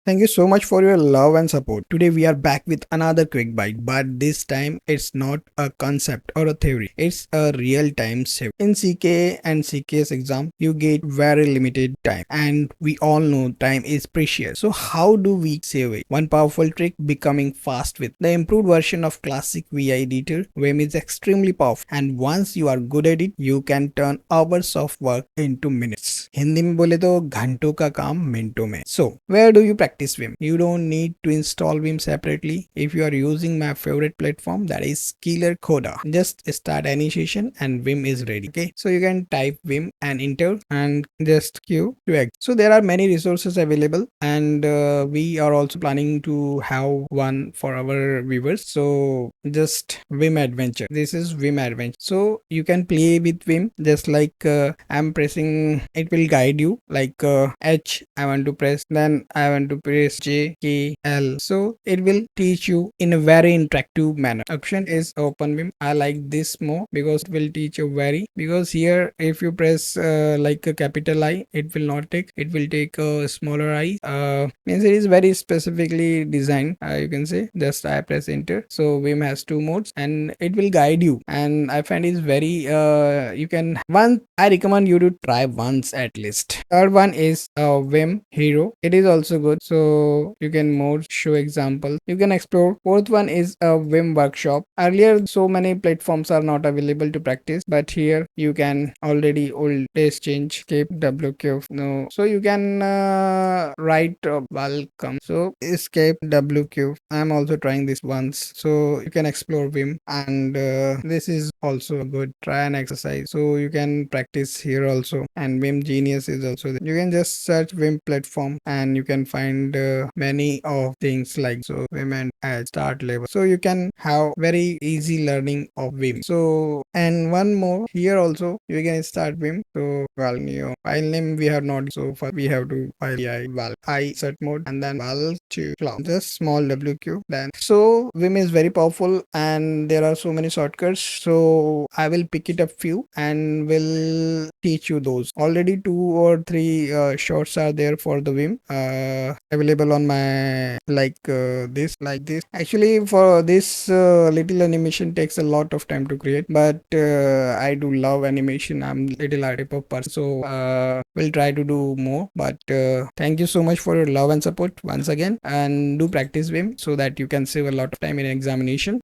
Thank you so much for your love and support. Today we are back with another quick bite, but this time it's not a concept or a theory. It's a real-time save. In CKA and CKS exam, you get very limited time, and we all know time is precious. So how do we save it? One powerful trick: becoming fast with the improved version of classic VI editor. VIM is extremely powerful, and once you are good at it, you can turn hours of work into minutes. Hindi में बोले तो घंटों का काम मिनटों में. So where do you practice Vim? You don't need to install Vim separately. If you are using my favorite platform, that is Killer Coda, just start initiation and Vim is ready. Okay, so you can type Vim and enter and just queue to exit. So there are many resources available, and we are also planning to have one for our viewers. So just Vim Adventure. This is Vim Adventure. So you can play with Vim just like I'm pressing. It will guide you like H I want to press, then I want to press J, K, L. So it will teach you in a very interactive manner. Option is open Vim. I like this more because it will teach you very, because here if you press like a capital I, it will not take, it will take a smaller I. Means it is very specifically designed. You can say just I press enter. So Vim has two modes and it will guide you, and I find it's very you can one I recommend you to try once at least. Third one is Vim Hero. It is also good. So you can more show example. You can explore. Fourth one is a Vim workshop. Earlier so many platforms are not available to practice, but here you can already old days change. Escape WQ. No. So you can write welcome. So escape WQ. I'm also trying this once. So you can explore Vim, and this is also good. Try and exercise. So you can practice here also. And Vim Genius is also there. You can just search Vim platform and you can find many of things like so Vim and at start level. So you can have very easy learning of Vim. So and one more here also you can start Vim. So well new file name we have not, so first we have to file I set mode and then val to cloud, just small WQ. Then so Vim is very powerful and there are so many shortcuts. So I will pick it up few and will teach you those. Already 2 or 3 shorts are there for the Vim available on my like this. Actually for this little animation takes a lot of time to create, but I do love animation. I'm little art type of person, so we'll try to do more. But thank you so much for your love and support once again, and do practice Vim so that you can save a lot of time in examination.